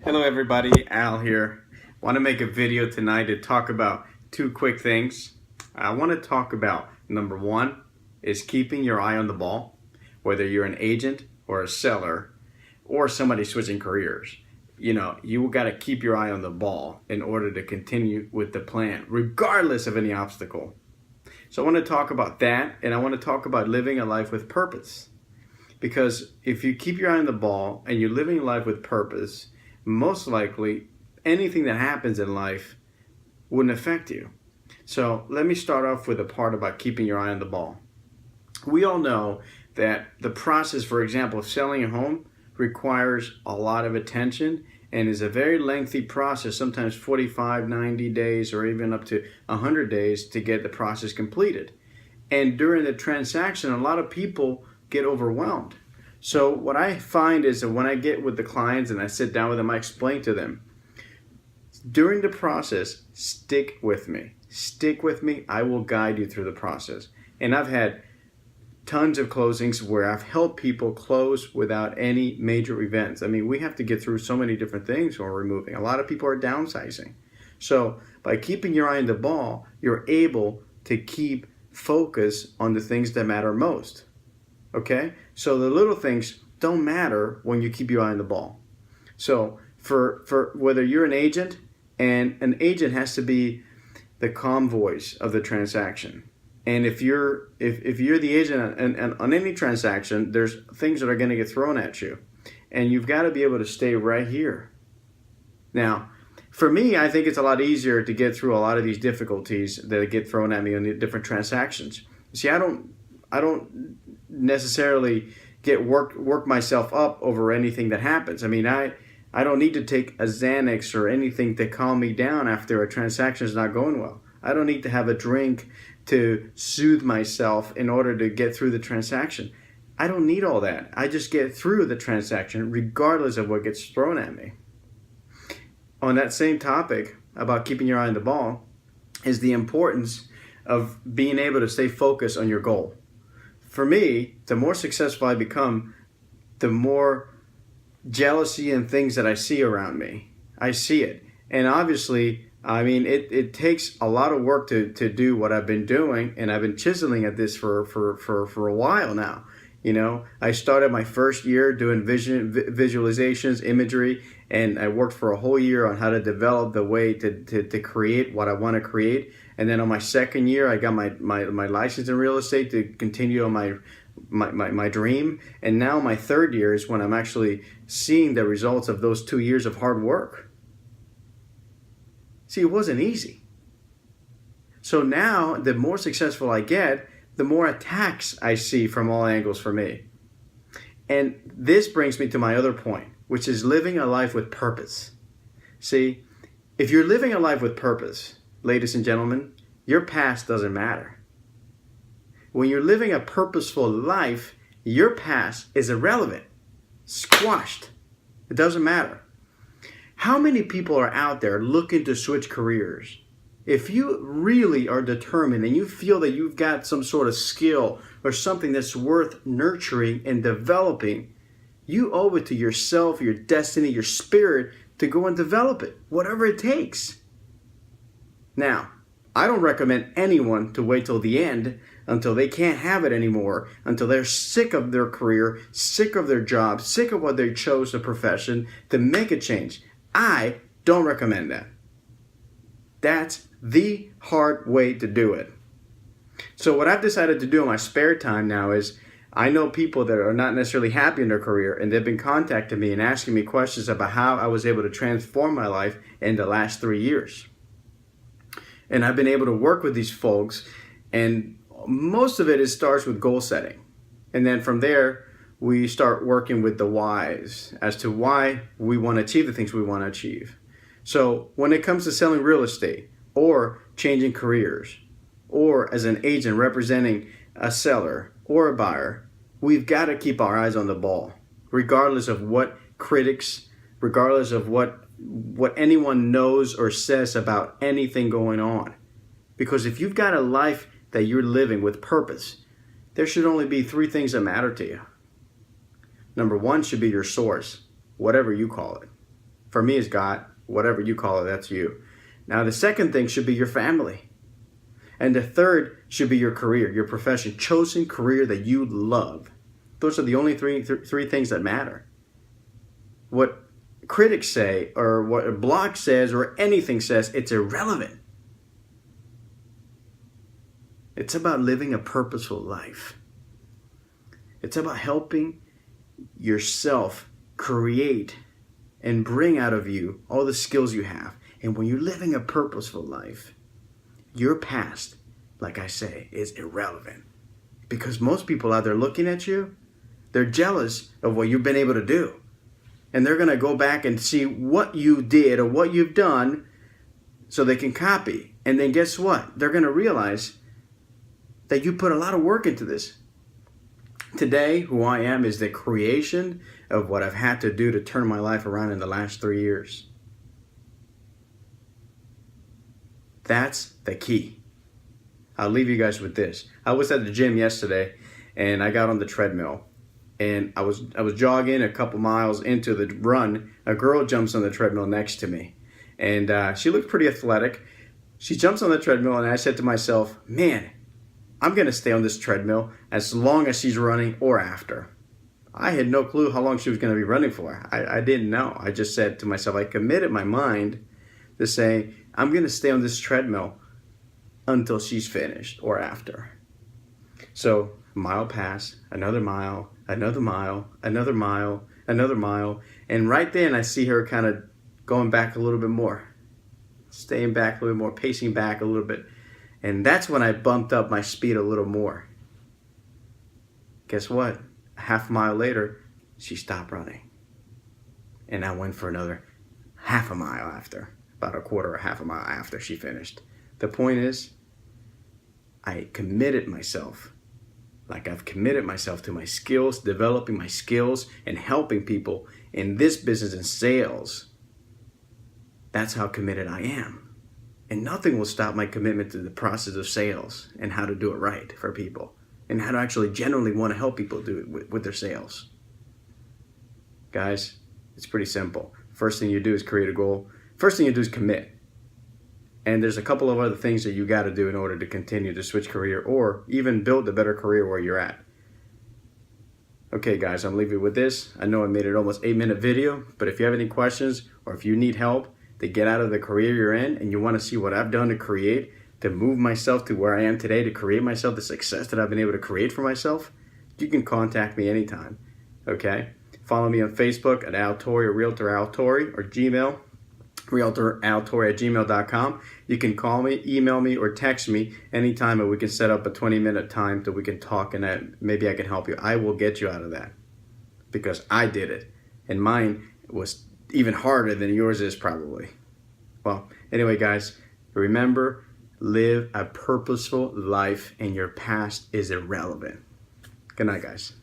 Hello everybody, Al here. Want to make a video tonight to talk about two quick things. I want to talk about number one is keeping your eye on the ball, whether you're an agent or a seller or somebody switching careers. You got to keep your eye on the ball in order to continue with the plan, regardless of any obstacle. So I want to talk about that, and I want to talk about living a life with purpose. Because if you keep your eye on the ball and you're living a life with purpose, most likely anything that happens in life wouldn't affect you. So let me start off with a part about keeping your eye on the ball. We all know that the process, for example, of selling a home requires a lot of attention and is a very lengthy process, sometimes 45, 90 days, or even up to 100 days to get the process completed. And during the transaction, a lot of people get overwhelmed. So what I find is that when I get with the clients and I sit down with them, I explain to them, during the process, stick with me. Stick with me. I will guide you through the process. And I've had tons of closings where I've helped people close without any major events. I mean, we have to get through so many different things when we're moving. A lot of people are downsizing. So by keeping your eye on the ball, you're able to keep focus on the things that matter most. Okay? So the little things don't matter when you keep your eye on the ball. So for whether you're an agent, and an agent has to be the calm voice of the transaction. And if you're the agent on any transaction, there's things that are going to get thrown at you. And you've got to be able to stay right here. Now, for me, I think it's a lot easier to get through a lot of these difficulties that get thrown at me on the different transactions. See, I don't necessarily get work myself up over anything that happens. I mean, I don't need to take a Xanax or anything to calm me down after a transaction is not going well. I don't need to have a drink to soothe myself in order to get through the transaction. I don't need all that. I just get through the transaction regardless of what gets thrown at me. On that same topic about keeping your eye on the ball is the importance of being able to stay focused on your goal. For me, the more successful I become, the more jealousy and things that I see around me. I see it. And obviously, I mean, it takes a lot of work to do what I've been doing, and I've been chiseling at this for a while now. I started my first year doing visualizations, imagery, and I worked for a whole year on how to develop the way to create what I want to create. And then on my second year, I got my license in real estate to continue on my dream. And now my third year is when I'm actually seeing the results of those 2 years of hard work. See, it wasn't easy. So now, the more successful I get, the more attacks I see from all angles for me. And this brings me to my other point, which is living a life with purpose. See, if you're living a life with purpose, ladies and gentlemen, your past doesn't matter. When you're living a purposeful life, your past is irrelevant, squashed. It doesn't matter. How many people are out there looking to switch careers? If you really are determined and you feel that you've got some sort of skill or something that's worth nurturing and developing, you owe it to yourself, your destiny, your spirit to go and develop it, whatever it takes. Now, I don't recommend anyone to wait till the end, until they can't have it anymore, until they're sick of their career, sick of their job, sick of what they chose the profession, to make a change. I don't recommend that. That's the hard way to do it. So what I've decided to do in my spare time now is, I know people that are not necessarily happy in their career, and they've been contacting me and asking me questions about how I was able to transform my life in the last 3 years. And I've been able to work with these folks, and most of it starts with goal setting. And then from there, we start working with the whys as to why we want to achieve the things we want to achieve. So when it comes to selling real estate or changing careers, or as an agent representing a seller or a buyer, we've got to keep our eyes on the ball, regardless of what critics, regardless of what anyone knows or says about anything going on. Because if you've got a life that you're living with purpose, there should only be 3 things that matter to you. Number 1 should be your source, whatever you call it. For me, it's God. Whatever you call it, that's you. Now, the second thing should be your family. And the third should be your career, your profession, chosen career that you love. Those are the only three things that matter. What critics say, or what a blog says, or anything says, it's irrelevant. It's about living a purposeful life. It's about helping yourself create and bring out of you all the skills you have. And when you're living a purposeful life, your past, like I say, is irrelevant. Because most people out there looking at you, they're jealous of what you've been able to do. And they're going to go back and see what you did or what you've done so they can copy. And then guess what? They're going to realize that you put a lot of work into this. Today, who I am is the creation of what I've had to do to turn my life around in the last 3 years. That's the key. I'll leave you guys with this. I was at the gym yesterday and I got on the treadmill and I was jogging a couple miles into the run. A girl jumps on the treadmill next to me and she looked pretty athletic. She jumps on the treadmill and I said to myself, man, I'm going to stay on this treadmill as long as she's running or after. I had no clue how long she was going to be running for. I didn't know. I just said to myself, I committed my mind to say, I'm going to stay on this treadmill until she's finished or after. So a mile passed, another mile, another mile, another mile, another mile. And right then I see her kind of going back a little bit more, staying back a little more, pacing back a little bit. And that's when I bumped up my speed a little more. Guess what? A half mile later, she stopped running. And I went for another half a mile after, about a quarter or half a mile after she finished. The point is, I committed myself, like I've committed myself to my skills, developing my skills, and helping people in this business and sales. That's how committed I am. And nothing will stop my commitment to the process of sales and how to do it right for people and how to actually genuinely want to help people do it with their sales. Guys, it's pretty simple. First thing you do is create a goal. First thing you do is commit. And there's a couple of other things that you got to do in order to continue to switch career or even build a better career where you're at. Okay, guys, I'm leaving you with this. I know I made an almost 8-minute video, but if you have any questions or if you need help to get out of the career you're in and you want to see what I've done to create, to move myself to where I am today, to create myself the success that I've been able to create for myself, you can contact me anytime, okay? Follow me on Facebook at Al Torrey or Realtor Al Torrey or Gmail, realtoraltorrey@gmail.com. You can call me, email me, or text me anytime and we can set up a 20-minute time that we can talk and maybe I can help you. I will get you out of that because I did it and mine was even harder than yours is probably. Well, anyway, guys, remember, live a purposeful life and your past is irrelevant. Good night, guys.